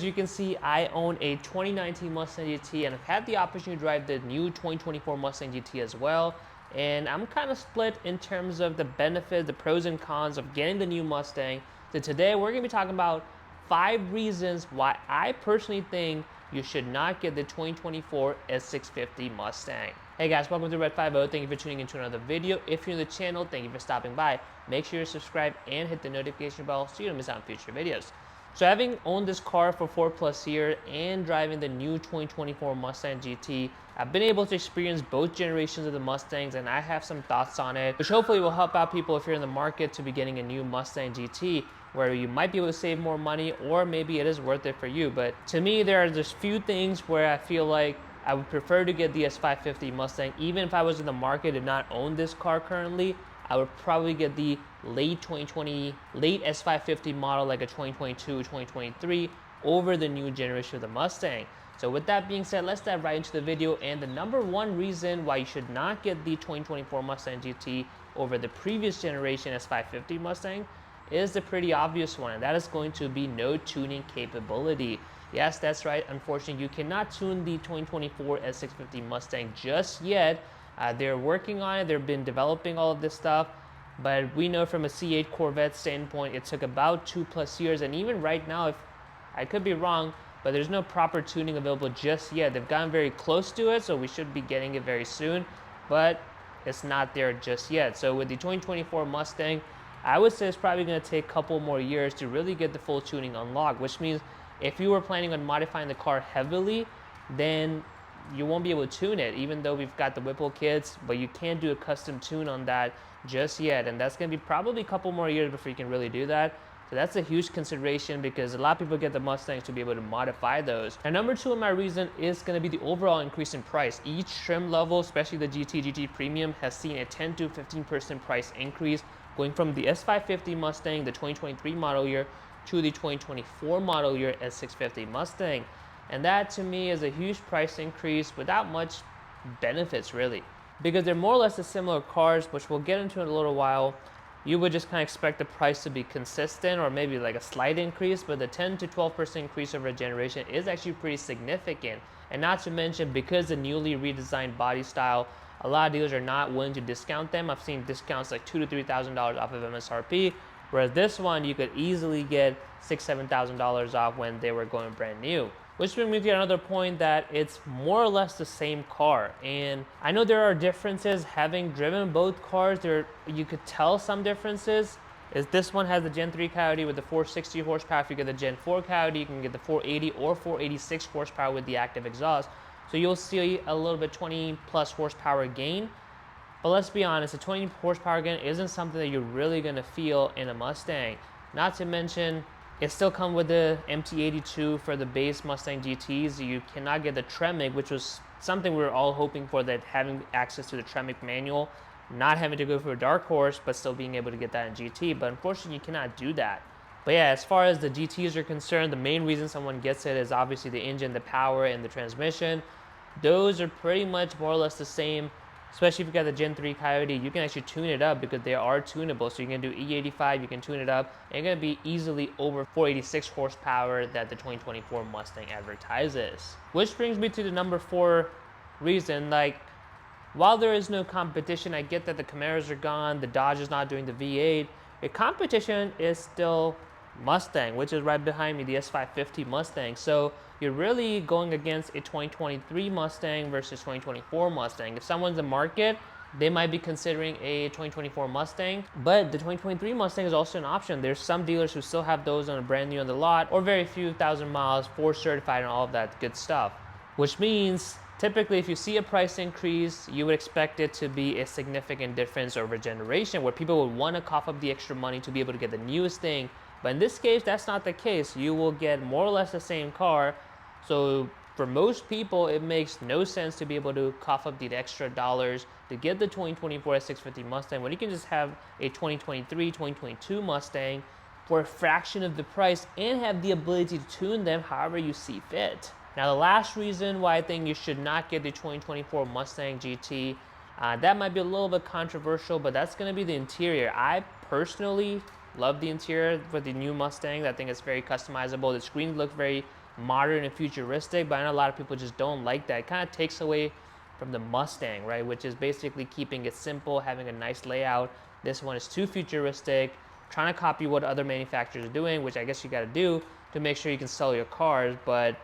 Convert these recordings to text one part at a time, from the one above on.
as you can see, I own a 2019 Mustang GT and I've had the opportunity to drive the new 2024 Mustang GT as well. And I'm kind of split in terms of the benefit, the pros and cons of getting the new Mustang. So today we're going to be talking about 5 reasons why I personally think you should not get the 2024 S650 Mustang. Hey guys, welcome to Red 50. Thank you for tuning into another video. If you're new to the channel, thank you for stopping by. Make sure you subscribe and hit the notification bell so you don't miss out on future videos. So having owned this car for 4+ years and driving the new 2024 Mustang GT, I've been able to experience both generations of the Mustangs and I have some thoughts on it, which hopefully will help out people if you're in the market to be getting a new Mustang GT, where you might be able to save more money or maybe it is worth it for you. But to me, there are just few things where I feel like I would prefer to get the S550 Mustang. Even if I was in the market and not own this car currently, I would probably get the late S550 model, like a 2022, 2023, over the new generation of the Mustang. So with that being said, let's dive right into the video. And the number one reason why you should not get the 2024 Mustang GT over the previous generation S550 Mustang is the pretty obvious one, and that is going to be no tuning capability. Yes, that's right. Unfortunately, you cannot tune the 2024 S650 Mustang just yet. They're working on it. They've been developing all of this stuff, but we know from a C8 Corvette standpoint, it took about 2+ years. And even right now, if I could be wrong, but there's no proper tuning available just yet. They've gotten very close to it, so we should be getting it very soon, but it's not there just yet. So with the 2024 Mustang, I would say it's probably going to take a couple more years to really get the full tuning unlocked, which means if you were planning on modifying the car heavily, then you won't be able to tune it, even though we've got the Whipple kits, but you can't do a custom tune on that just yet. And that's going to be probably a couple more years before you can really do that. So that's a huge consideration because a lot of people get the Mustangs to be able to modify those. And number 2 of my reason is going to be the overall increase in price. Each trim level, especially the GT Premium, has seen a 10 to 15% price increase, going from the S550 Mustang, the 2023 model year, to the 2024 model year S650 Mustang. And that to me is a huge price increase without much benefits really, because they're more or less the similar cars, which we'll get into in a little while. You would just kind of expect the price to be consistent or maybe like a slight increase, but the 10 to 12% increase over a generation is actually pretty significant. And not to mention, because the newly redesigned body style, a lot of dealers are not willing to discount them. I've seen discounts like $2,000 to $3,000 off of MSRP, whereas this one you could easily get $6,000 to $7,000 off when they were going brand new. Which brings me to another point, that it's more or less the same car. And I know there are differences. Having driven both cars, you could tell some differences. Is this one has the Gen 3 Coyote with the 460 horsepower. If you get the Gen 4 Coyote, you can get the 480 or 486 horsepower with the active exhaust. So you'll see a little bit 20+ horsepower gain. But let's be honest, a 20 horsepower gain isn't something that you're really going to feel in a Mustang. Not to mention, it still comes with the MT82 for the base Mustang GTs. You cannot get the Tremec, which was something we were all hoping for, that having access to the Tremec manual, not having to go for a dark horse, but still being able to get that in GT. But unfortunately, you cannot do that. But yeah, as far as the GTs are concerned, the main reason someone gets it is obviously the engine, the power, and the transmission. Those are pretty much more or less the same. Especially if you got the Gen 3 Coyote, you can actually tune it up because they are tunable. So you can do E85, you can tune it up, and you're going to be easily over 486 horsepower that the 2024 Mustang advertises. Which brings me to the number 4 reason. Like, while there is no competition, I get that the Camaros are gone, the Dodge is not doing the V8. The competition is still Mustang, which is right behind me, the S550 Mustang. So you're really going against a 2023 Mustang versus 2024 Mustang. If someone's in the market, they might be considering a 2024 Mustang, but the 2023 Mustang is also an option. There's some dealers who still have those on a brand new on the lot, or very few thousand miles, Ford certified and all of that good stuff. Which means typically if you see a price increase, you would expect it to be a significant difference over a generation, where people would want to cough up the extra money to be able to get the newest thing. But in this case, that's not the case. You will get more or less the same car. So for most people, it makes no sense to be able to cough up the extra dollars to get the 2024 S650 Mustang when you can just have a 2023, 2022 Mustang for a fraction of the price and have the ability to tune them however you see fit. Now, the last reason why I think you should not get the 2024 Mustang GT, that might be a little bit controversial, but that's going to be the interior. I personally love the interior for the new Mustang. I think it's very customizable. The screens look very modern and futuristic, but I know a lot of people just don't like that. It kind of takes away from the Mustang, right? Which is basically keeping it simple, having a nice layout. This one is too futuristic, trying to copy what other manufacturers are doing, which I guess you got to do to make sure you can sell your cars, but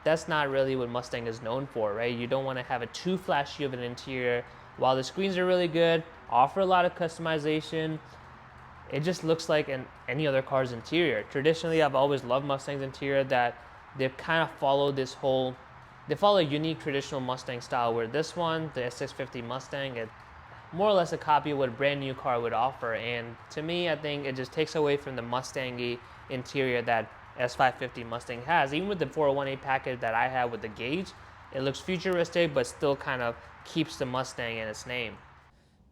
that's not really what Mustang is known for, right? You don't want to have a too flashy of an interior. While the screens are really good, offer a lot of customization, it just looks like any other car's interior. Traditionally, I've always loved Mustang's interior, that they kind of follow this whole, they follow a unique traditional Mustang style, where this one, the S650 Mustang, it's more or less a copy of what a brand new car would offer. And to me, I think it just takes away from the Mustang-y interior that S550 Mustang has. Even with the 401A package that I have with the gauge, it looks futuristic, but still kind of keeps the Mustang in its name.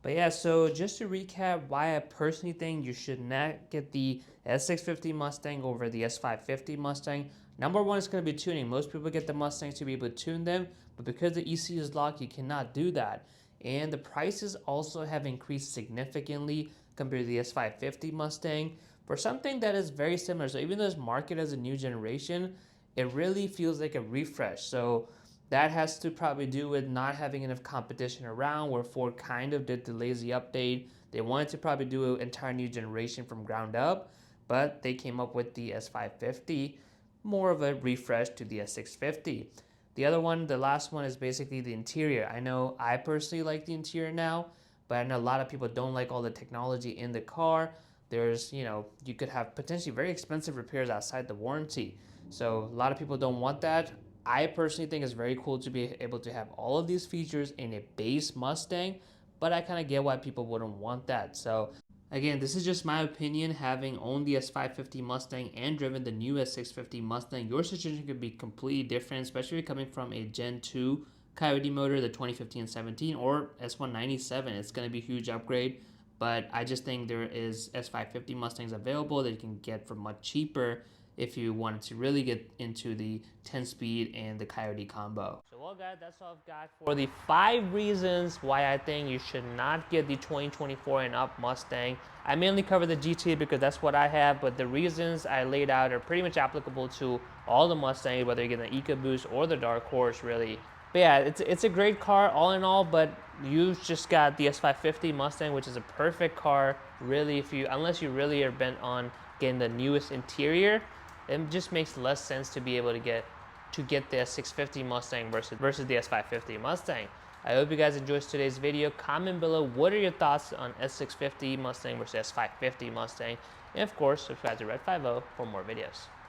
But yeah, so just to recap why I personally think you should not get the S650 Mustang over the S550 Mustang. Number one is going to be tuning. Most people get the Mustangs to be able to tune them, but because the ECU is locked, you cannot do that. And the prices also have increased significantly compared to the S550 Mustang for something that is very similar. So even though it's marketed as a new generation, it really feels like a refresh. So that has to probably do with not having enough competition around, where Ford kind of did the lazy update. They wanted to probably do an entire new generation from ground up, but they came up with the S550, more of a refresh to the S650. The other one, the last one, is basically the interior. I know I personally like the interior now, but I know a lot of people don't like all the technology in the car. There's, you could have potentially very expensive repairs outside the warranty. So a lot of people don't want that. I personally think it's very cool to be able to have all of these features in a base Mustang, but I kind of get why people wouldn't want that. So again, this is just my opinion, having owned the S550 Mustang and driven the new S650 Mustang. Your situation could be completely different, especially coming from a Gen 2 Coyote motor, the 2015 and 17, or S197. It's going to be a huge upgrade, but I just think there is S550 Mustangs available that you can get for much cheaper if you wanted to really get into the 10-speed and the Coyote combo. So well guys, that's all I've got for the 5 reasons why I think you should not get the 2024 and up Mustang. I mainly cover the GT because that's what I have, but the reasons I laid out are pretty much applicable to all the Mustangs, whether you get the EcoBoost or the Dark Horse, really. But yeah, it's a great car all in all, but you've just got the S550 Mustang, which is a perfect car, really, unless you really are bent on getting the newest interior. It just makes less sense to be able to get the S650 Mustang versus the S550 Mustang. I hope you guys enjoyed today's video. Comment below, what are your thoughts on S650 Mustang versus S550 Mustang? And of course, subscribe to Red 50 for more videos.